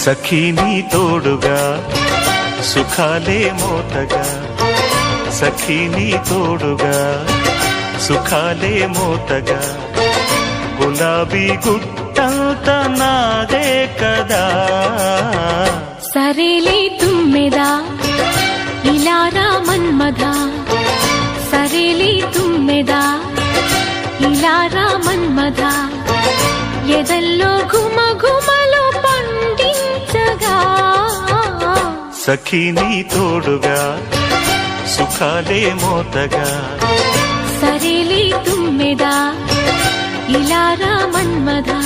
సఖీ నీ తోడుగా సుఖాలే మోతగా, సఖీ నీ తోడుగా సుఖాలే మోతగా, గులాబీ గుట్టంత నాదే కదా. సరేలే తుమ్మెదా ఇలా రా మన్మథా, సరేలే తుమ్మెదా ఇలా రా మన్మథా, ఎదల్లో ఘుమఘుమలు పండించగా. సఖీ నీ తోడుగా సుఖాలే మోతగా, సరేలే తుమ్మెదా ఇలా రా మన్మథా.